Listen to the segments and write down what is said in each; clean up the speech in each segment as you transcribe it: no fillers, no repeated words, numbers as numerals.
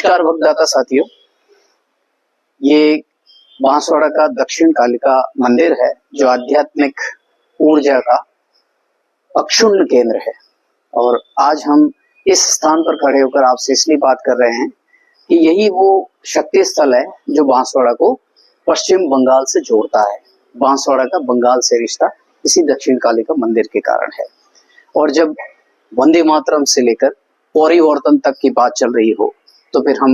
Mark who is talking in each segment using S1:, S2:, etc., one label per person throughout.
S1: नमस्कार भक्तदाता साथियों, ये बांसवाड़ा का दक्षिण कालिका मंदिर है जो आध्यात्मिक ऊर्जा का अक्षुण्ण केंद्र है। और आज हम इस स्थान पर खड़े होकर आपसे इसलिए बात कर रहे हैं कि यही वो शक्ति स्थल है जो बांसवाड़ा को पश्चिम बंगाल से जोड़ता है। बांसवाड़ा का बंगाल से रिश्ता इसी दक्षिण कालिका मंदिर के कारण है। और जब वंदे मातरम से लेकर पौरीवर्तन तक की बात चल रही हो तो फिर हम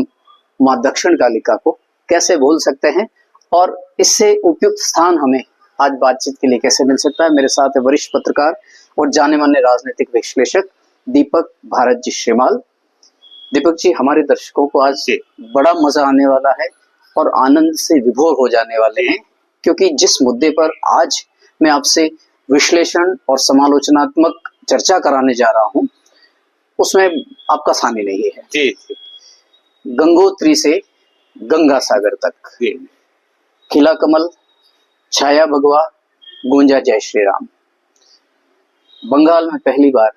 S1: माँ दक्षिण कालिका को कैसे भूल सकते हैं, और इससे उपयुक्त स्थान हमें आज बातचीत के लिए कैसे मिल सकता है। मेरे साथ है वरिष्ठ पत्रकार और जाने माने राजनीतिक विश्लेषक दीपक भारत जी श्रीमाल। दीपक जी, हमारे दर्शकों को आज बड़ा मजा आने वाला है और आनंद से विभोर हो जाने वाले हैं, क्योंकि जिस मुद्दे पर आज मैं आपसे विश्लेषण और समालोचनात्मक चर्चा कराने जा रहा हूं उसमें आपका सानी नहीं है।
S2: जी।
S1: गंगोत्री से गंगा सागर तक खिला कमल, छाया भगवा, गूंजा जय श्री राम। बंगाल में पहली बार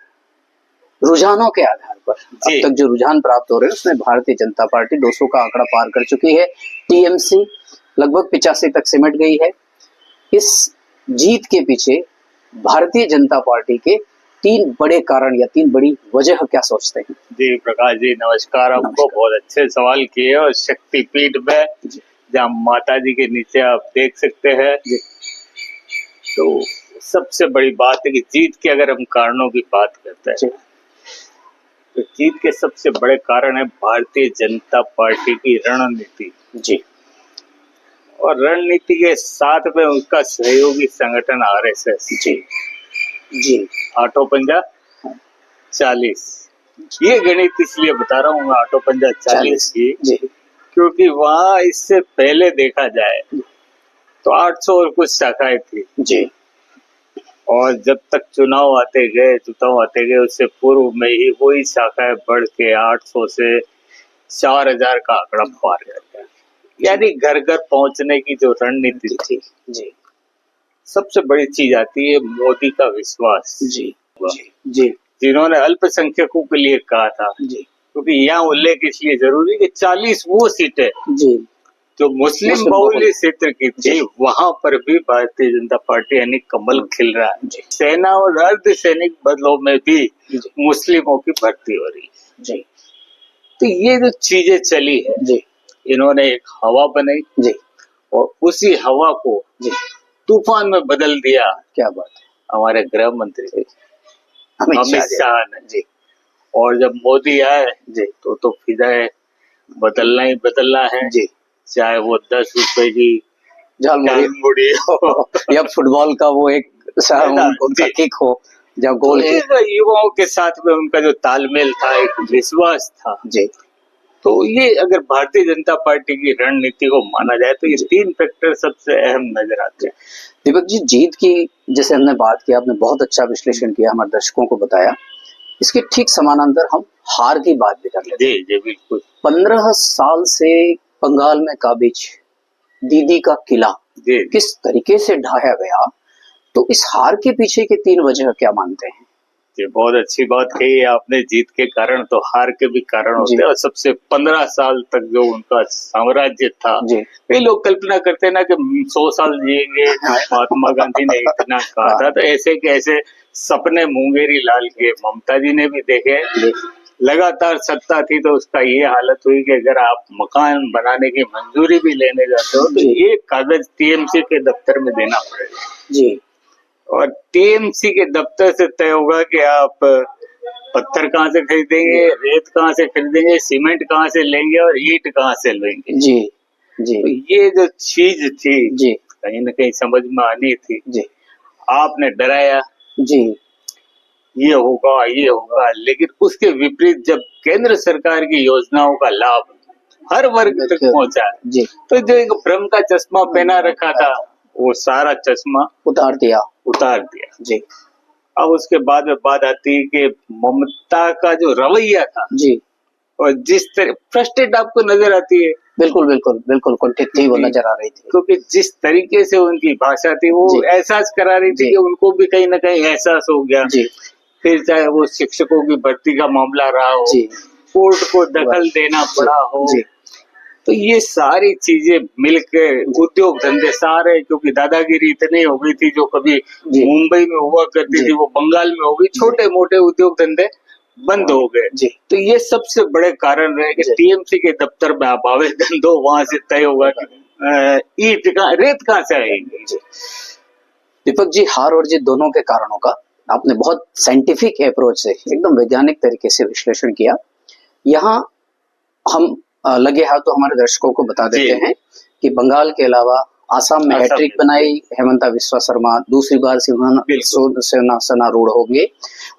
S1: रुझानों के आधार पर अब तक जो रुझान प्राप्त हो रहे हैं उसमें भारतीय जनता पार्टी 200 का आंकड़ा पार कर चुकी है। टीएमसी लगभग 85 तक सिमट गई है। इस जीत के पीछे भारतीय जनता पार्टी के 3 बड़े कारण या 3 बड़ी वजह क्या सोचते हैं?
S2: जी प्रकाश जी, नमस्कार। आपको बहुत अच्छे सवाल किए। और शक्तिपीठ में जहाँ माता जी के नीचे आप देख सकते हैं, तो सबसे बड़ी बात है कि जीत के अगर हम कारणों की बात करते हैं तो जीत के सबसे बड़े कारण है भारतीय जनता पार्टी की रणनीति।
S1: जी।
S2: और रणनीति के साथ में उसका सहयोगी संगठन आरएसएस।
S1: जी जी।
S2: 8 पंजा 40, ये गणित इसलिए बता रहा हूँ 8 पंजा 40 की, क्योंकि वहां इससे पहले देखा जाए तो 800 और कुछ शाखाएं थी।
S1: जी।
S2: और जब तक चुनाव आते गए उससे पूर्व में ही वही शाखाएं बढ़ के 800 से 4000 का आंकड़ा पार कर गया। यानी घर घर पहुंचने की जो रणनीति थी।
S1: जी।
S2: सबसे बड़ी चीज आती है मोदी का विश्वास।
S1: जी जी।
S2: जिन्होंने अल्पसंख्यकों के लिए कहा था। जी। क्योंकि यहाँ उल्लेख इसलिए जरूरी कि 40 वो सीटें जी जो मुस्लिम बहुल्य क्षेत्र की थी, वहां पर भी भारतीय जनता पार्टी यानी कमल खिल रहा है। सेना और अर्ध सैनिक बदलों में भी मुस्लिमों की भर्ती हो रही है। जी। तो ये जो चीजें चली है जी, इन्होंने एक हवा बनाई जी, और उसी हवा को जी तूफान में बदल दिया। क्या बात है, हमारे गृह मंत्री अमित शाह ने जी। और जब मोदी आए जी तो फिजाएं बदलना ही बदलना है जी, चाहे वो 10 रुपए की झालमुड़ी हो
S1: या फुटबॉल का वो एक किक हो, जब गोल
S2: युवाओं के साथ में उनका जो तालमेल था, एक विश्वास था जी। तो ये अगर भारतीय जनता पार्टी की रणनीति को माना जाए तो ये 3 फैक्टर सबसे अहम नजर आते हैं।
S1: दीपक जी, जीत की जैसे हमने बात की, आपने बहुत अच्छा विश्लेषण किया, हमारे दर्शकों को बताया। इसके ठीक समानांतर हम हार की बात भी कर लेते हैं।
S2: जी बिल्कुल।
S1: 15 साल से बंगाल में काबिज दीदी का किला किस तरीके से ढाया गया, तो इस हार के पीछे के 3 वजह क्या मानते हैं?
S2: ये बहुत अच्छी बात कही है आपने। जीत के कारण तो हार के भी कारण होते हैं। और सबसे 15 साल तक जो उनका साम्राज्य था, कई लोग कल्पना करते हैं ना कि 100 साल जिएंगे, महात्मा गांधी ने इतना कहा था, तो ऐसे के ऐसे सपने मुंगेरी लाल के ममता जी ने भी देखे। लगातार सत्ता थी तो उसका ये हालत हुई कि अगर आप मकान बनाने की मंजूरी भी लेने जाते हो तो ये कागज टीएमसी के दफ्तर में देना पड़ेगा जी। और टीएमसी के दफ्तर से तय होगा कि आप पत्थर कहाँ से खरीदेंगे, रेत कहाँ से खरीदेंगे, सीमेंट कहाँ से लेंगे और ईंट कहाँ से लेंगे जी जी। तो ये जो चीज थी जी, कहीं न कहीं समझ में आनी थी जी। आपने डराया जी, ये होगा, लेकिन उसके विपरीत जब केंद्र सरकार की योजनाओं का लाभ हर वर्ग तक पहुंचा जी, तो जो एक भ्रम का चश्मा पहना रखा था वो सारा चश्मा उतार दिया जी। अब उसके बाद में बात आती है कि ममता का जो रवैया था जी, और जिस तरह फ्रस्ट्रेट आपको नजर आती है।
S1: बिल्कुल कुंठित थी वो, नजर आ रही थी,
S2: क्योंकि जिस तरीके से उनकी भाषा थी वो एहसास करा रही थी कि उनको भी कहीं ना कहीं एहसास हो गया जी। फिर चाहे वो शिक्षकों की भर्ती का मामला रहा हो, कोर्ट को दखल देना पड़ा हो, तो ये सारी चीजें मिलकर उद्योग धंधे सारे, क्योंकि दादागिरी इतनी हो गई थी जो कभी मुंबई में हुआ करती थी वो बंगाल में हो गई, छोटे मोटे उद्योग धंधे बंद हो गए। तो ये सबसे बड़े कारण रहे कि टीएमसी के दफ्तर में आप आवेदन दो, वहां से तय होगा कि ईंट का रेत कहाँ से आएगी।
S1: दीपक जी, हार और जीत दोनों के कारणों का आपने बहुत साइंटिफिक अप्रोच से, एकदम वैज्ञानिक तरीके से विश्लेषण किया। यहाँ हम लगे हाथ तो हमारे दर्शकों को बता देते हैं कि बंगाल के अलावा आसाम में हैट्रिक बनाई हेमंता विश्वा शर्मा, दूसरी बार शिवसेना रूढ़ हो गए।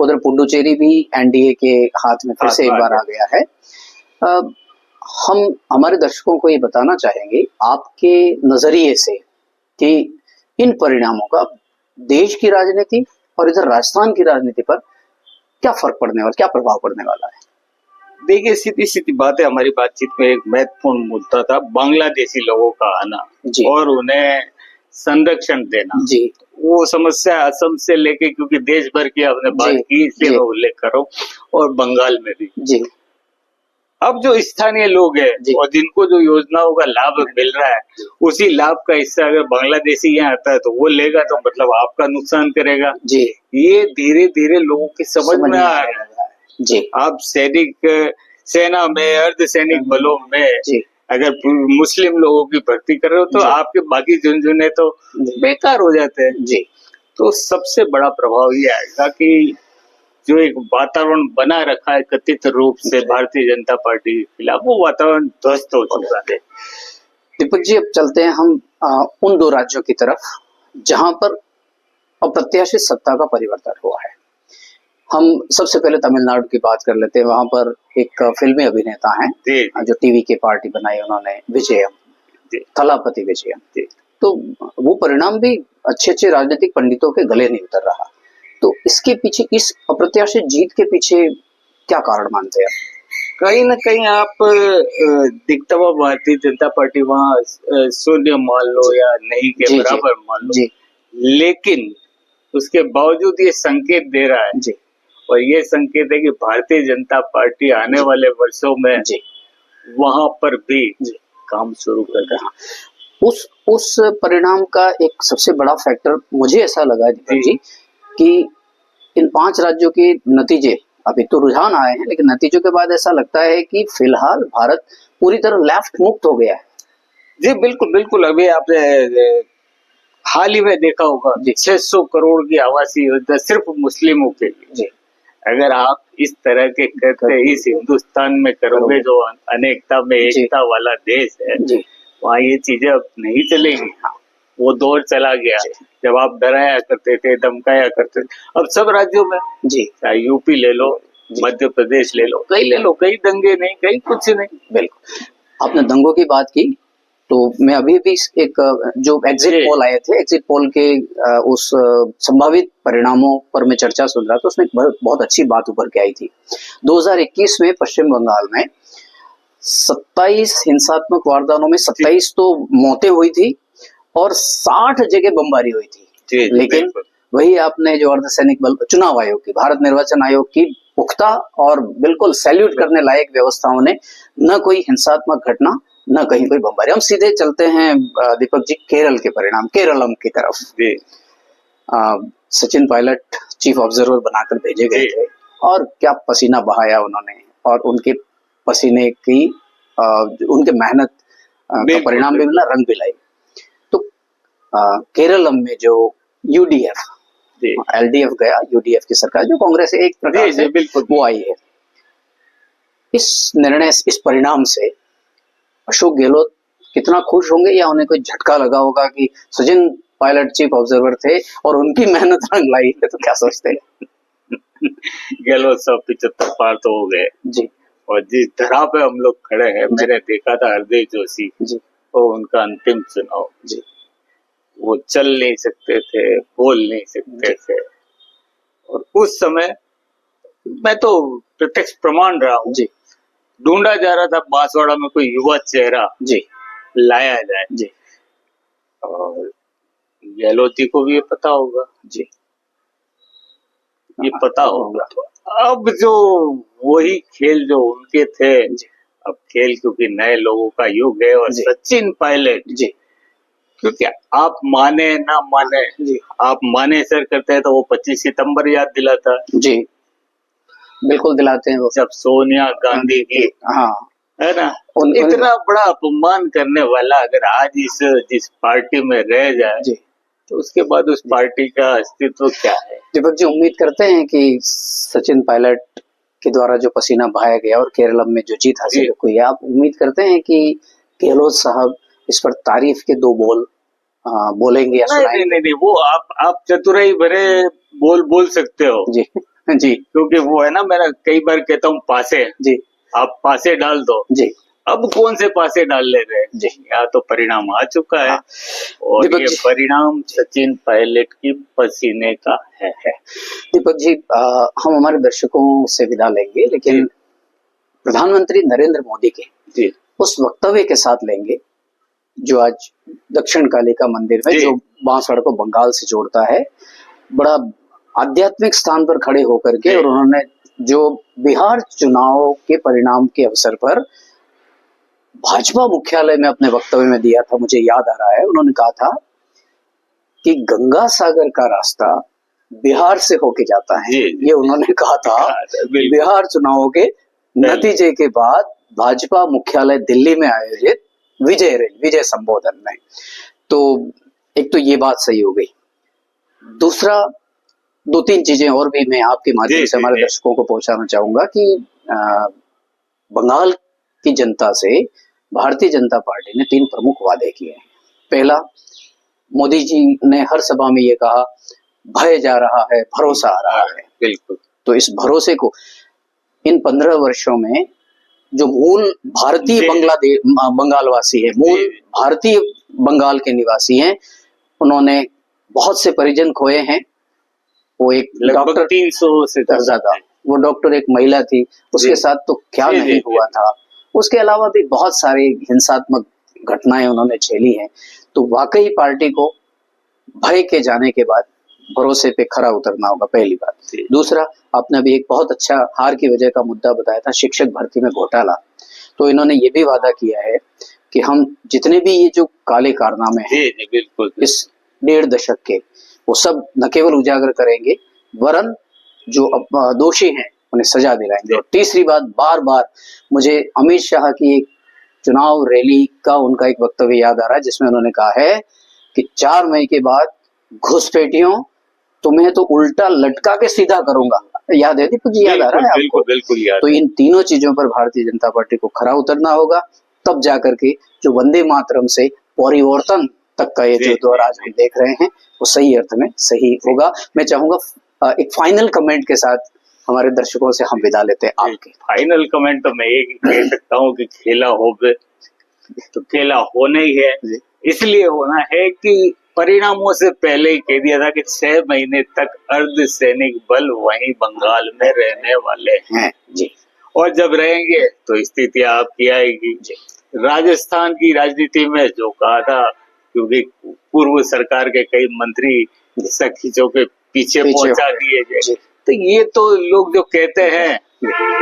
S1: उधर पुडुचेरी भी एनडीए के हाथ में फिर से एक बार आ गया है। हम हमारे दर्शकों को ये बताना चाहेंगे आपके नजरिए से कि इन परिणामों का देश की राजनीति और इधर राजस्थान की राजनीति पर क्या फर्क पड़ने वाला, क्या प्रभाव पड़ने वाला है।
S2: देखिए, सीधी सीधी बात है, हमारी बातचीत में एक महत्वपूर्ण मुद्दा था बांग्लादेशी लोगों का आना और उन्हें संरक्षण देना। वो समस्या असम से लेके, क्योंकि देश भर की आपने बात की इसलिए मैं उल्लेख कर रहा हूँ, और बंगाल में भी। अब जो स्थानीय लोग हैं और जिनको जो योजनाओं का लाभ मिल रहा है, उसी लाभ का हिस्सा अगर बांग्लादेशी यहाँ आता है तो वो लेगा, तो मतलब आपका नुकसान करेगा। ये धीरे धीरे लोगो की समझ में आ रहा है। आप सैनिक सेना में, अर्धसैनिक बलों में अगर मुस्लिम लोगों की भर्ती कर रहे हो तो आपके बाकी झुनझुने तो बेकार हो जाते हैं। तो सबसे बड़ा प्रभाव ये आएगा कि जो एक वातावरण बना रखा है कथित रूप से भारतीय जनता पार्टी के खिलाफ, वो वातावरण ध्वस्त हो चुका है।
S1: दीपक जी, अब चलते हैं हम उन दो राज्यों की तरफ जहां पर अप्रत्याशित सत्ता का परिवर्तन हुआ है। हम सबसे पहले तमिलनाडु की बात कर लेते हैं। वहां पर एक फिल्मी अभिनेता हैं जो टीवी के पार्टी बनाई उन्होंने, विजयम, थलापति विजयम। तो वो परिणाम भी अच्छे राजनीतिक पंडितों के गले नहीं उतर रहा। तो इसके पीछे, इस अप्रत्याशित जीत के पीछे क्या कारण मानते हैं?
S2: कहीं ना कहीं आप दिखता हुआ भारतीय जनता पार्टी वहाँ शून्य मान लो या नहीं के बराबर मान लो, लेकिन उसके बावजूद ये संकेत दे रहा है, और ये संकेत है कि भारतीय जनता पार्टी आने वाले वर्षों में वहां पर भी काम शुरू कर रहा है।
S1: उस परिणाम का एक सबसे बड़ा फैक्टर मुझे ऐसा लगा दीपक जी कि इन 5 राज्यों के नतीजे, अभी तो रुझान आए हैं, लेकिन नतीजों के बाद ऐसा लगता है कि फिलहाल भारत पूरी तरह लेफ्ट मुक्त हो गया है।
S2: जी बिल्कुल बिल्कुल। अभी आपने हाल ही में देखा होगा 600 करोड़ की आवासीय योजना सिर्फ मुस्लिमों के लिए। अगर आप इस तरह के करते इस हिंदुस्तान में करोगे जो अनेकता में एकता वाला देश है, वहाँ ये चीजें अब नहीं चलेंगी। वो दौर चला गया जब आप डराया करते थे, धमकाया करते थे। अब सब राज्यों में, चाहे यूपी ले लो, मध्य प्रदेश ले लो, कहीं ले लो, कहीं दंगे नहीं, कहीं कुछ नहीं।
S1: बिल्कुल, आपने दंगों की बात की तो मैं अभी भी एक जो एग्जिट पोल आए थे, एग्जिट पोल के उस संभावित परिणामों पर मैं चर्चा सुन रहा था, उसमें बहुत अच्छी बात उभर के आई थी। 2021 में पश्चिम बंगाल में 27 हिंसात्मक वारदातों में 27 तो मौतें हुई थी और 60 जगह बमबारी हुई थी। लेकिन वही आपने जो अर्धसैनिक बल, चुनाव आयोग की, भारत निर्वाचन आयोग की पुख्ता और बिल्कुल सैल्यूट करने लायक व्यवस्थाओं ने न कोई हिंसात्मक घटना, न कहीं कोई बमबारी। हम सीधे चलते हैं दीपक जी केरल के परिणाम, केरलम की तरफ। सचिन पायलट चीफ ऑब्जर्वर बनाकर भेजे गए थे और क्या पसीना बहाया उन्होंने, और उनके पसीने की उनके मेहनत का परिणाम भी मिला, रंग भी लाई। तो केरलम में जो यूडीएफ, एलडीएफ गया, यूडीएफ की सरकार जो कांग्रेस एक प्रकार से वो आई है। इस निर्णय, इस परिणाम से अशोक गहलोत कितना खुश होंगे, या उन्हें कोई झटका लगा होगा कि सचिन पायलट चीफ ऑब्जर्वर थे और उनकी मेहनत रंग लाई है? तो क्या सोचते हैं?
S2: गहलोत 175 पार तो हो गए जी, और जिस तरह पे हम लोग खड़े हैं, मैंने देखा था हरदीप जोशी जी, तो उनका अंतिम चुनाव जी, वो चल नहीं सकते थे, बोल नहीं सकते थे, और उस समय मैं तो प्रत्यक्ष प्रमाण रहा हूँ जी, ढूंढा जा रहा था बांसवाड़ा में कोई युवा चेहरा जी लाया जाए जी, और गहलोत जी को भी ये पता होगा जी, ये पता होगा अब जो वही खेल जो उनके थे, अब खेल क्योंकि नए लोगों का युग है और सचिन पायलट
S1: जी,
S2: क्योंकि आप माने ना माने जी, आप माने सर करते हैं तो वो 25 सितंबर याद दिलाता
S1: जी, बिल्कुल दिलाते हैं वो,
S2: जब सोनिया गांधी की,
S1: हाँ,
S2: है ना, इतना बड़ा अपमान करने वाला अगर आज जिस पार्टी में रह जाए जी, तो उसके बाद उस पार्टी का अस्तित्व क्या है।
S1: दीपक जी, उम्मीद करते हैं कि सचिन पायलट के द्वारा जो पसीना बहाया गया और केरल में जो जीत हासिल हुई है, आप उम्मीद करते हैं कि गहलोत साहब इस पर तारीफ के दो बोल बोलेंगे या सुनाएंगे?
S2: नहीं, वो आप चतुराई भरे बोल सकते हो
S1: जी जी,
S2: क्योंकि वो है ना, मैं कई बार कहता हूँ पासे जी, आप पासे डाल दो जी, अब कौन से पासे डाल ले रहे जी, यहाँ तो परिणाम आ चुका है और ये परिणाम सचिन पायलट की पसीने का है।
S1: दीपक जी, हम हमारे दर्शकों से विदा लेंगे, लेकिन प्रधानमंत्री नरेंद्र मोदी के जी उस वक्तव्य के साथ लेंगे जो आज दक्षिण कालिका मंदिर में, जो बांसवाड़ा को बंगाल से जोड़ता है, बड़ा आध्यात्मिक स्थान पर खड़े होकर के, और उन्होंने जो बिहार चुनाव के परिणाम के अवसर पर भाजपा मुख्यालय में अपने वक्तव्य में दिया था, मुझे याद आ रहा है, उन्होंने कहा था कि गंगा सागर का रास्ता बिहार से होके जाता है। ये उन्होंने कहा था बिहार चुनावों के नतीजे के बाद भाजपा मुख्यालय दिल्ली में आयोजित विजय संबोधन में। तो एक तो ये बात सही हो गई, दूसरा दो तीन चीजें और भी मैं आपके माध्यम से हमारे दर्शकों को पहुंचाना चाहूंगा कि बंगाल की जनता से भारतीय जनता पार्टी ने 3 प्रमुख वादे किए हैं। पहला, मोदी जी ने हर सभा में ये कहा, भय जा रहा है, भरोसा आ रहा है।
S2: बिल्कुल।
S1: तो इस भरोसे को इन 15 वर्षों में जो मूल भारतीय बंगालवासी है, मूल भारतीय बंगाल के निवासी हैं, उन्होंने बहुत से परिजन खोए हैं। वो एक डॉक्टर
S2: 300 से
S1: ज्यादा, वो डॉक्टर एक महिला थी, उसके साथ तो क्या नहीं हुआ था। उसके अलावा भी बहुत सारी हिंसात्मक घटनाएं उन्होंने झेली हैं। तो वाकई पार्टी को भय के जाने के बाद भरोसे पे खरा उतरना होगा, पहली बात। दूसरा, आपने अभी एक बहुत अच्छा हार की वजह का मुद्दा बताया था, शिक्षक भर्ती में घोटाला। तो इन्होंने ये भी वादा किया है कि हम जितने भी ये जो काले कारनामे हैं
S2: बिल्कुल
S1: इस 1.5 दशक के, वो सब न केवल उजागर करेंगे, वरन जो दोषी हैं उन्हें सजा दिलाएंगे। और तीसरी बात, बार बार मुझे अमित शाह की एक चुनाव रैली का उनका एक वक्तव्य याद आ रहा है, जिसमें उन्होंने कहा है कि 4 मई के बाद घुसपैठियों तुम्हें तो उल्टा लटका के सीधा करूंगा। याद है दीपक जी? याद आ रहा है आपको?
S2: बिल्कुल याद।
S1: तो इन तीनों चीजों पर भारतीय जनता पार्टी को खरा उतरना होगा, तब जाकर के जो वंदे मातरम से परिवर्तन तक का ये जो दौर आज हम देख रहे हैं, वो सही अर्थ में सही होगा। मैं चाहूंगा एक फाइनल कमेंट के साथ हमारे दर्शकों से हम विदा लेते हैं आपके।
S2: फाइनल कमेंट तो मैं एक कह सकता हूँ कि खेला हो तो खेला होना ही है, इसलिए होना है कि परिणामों से पहले ही कह दिया था कि 6 महीने तक अर्धसैनिक बल वहीं बंगाल में रहने वाले हैं
S1: जी,
S2: और जब रहेंगे तो स्थिति आपकी आएगी। राजस्थान की राजनीति में जो कहा था, क्योंकि पूर्व सरकार के कई मंत्री खींचों के पीछे पहुंचा दिए गए, तो ये तो लोग जो कहते हैं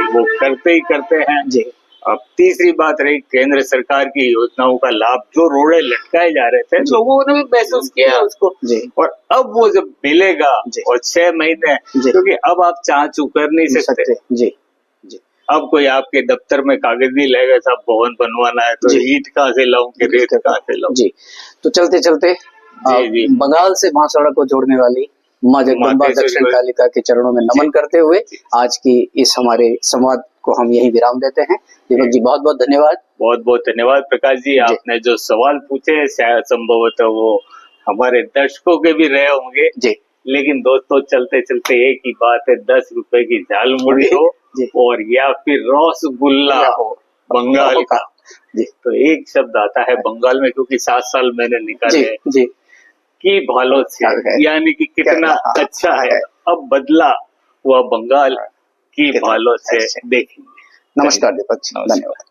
S2: वो करते ही करते हैं जी। अब तीसरी बात रही केंद्र सरकार की योजनाओं का लाभ जो रोड़े लटकाए जा रहे थे, लोगों ने भी महसूस किया उसको जी। और अब वो जब मिलेगा और 6 महीने, क्योंकि अब आप चाह चू कर नहीं सकते
S1: जी।
S2: अब कोई आपके दफ्तर में कागज नहीं लगेगा, साहब भवन बनवाना है तो ईंट कहाँ से लाऊं कि रेत कहाँ से लाऊं जी।
S1: तो चलते चलते बंगाल से बांसवाड़ा को जोड़ने वाली माँ जगदम्बा दक्षिण कालिका के चरणों में नमन करते हुए आज की इस हमारे संवाद को हम यही विराम देते हैं। दीपक जी, बहुत बहुत धन्यवाद।
S2: बहुत बहुत धन्यवाद प्रकाश जी। आपने जो सवाल पूछे शायद संभवतः वो हमारे दर्शकों के भी रहे होंगे जी, लेकिन दोस्तों चलते चलते एक ही बात है, 10 रुपए की झालमुड़ी हो और या फिर रसगुल्ला हो बंगाल का जी। तो एक शब्द आता है बंगाल में, क्योंकि 7 साल मैंने निकाले जी की भालो से, यानी कि कितना अच्छा है। अब बदला हुआ बंगाल की भालो से देखेंगे।
S1: नमस्कार दीपक जी, धन्यवाद।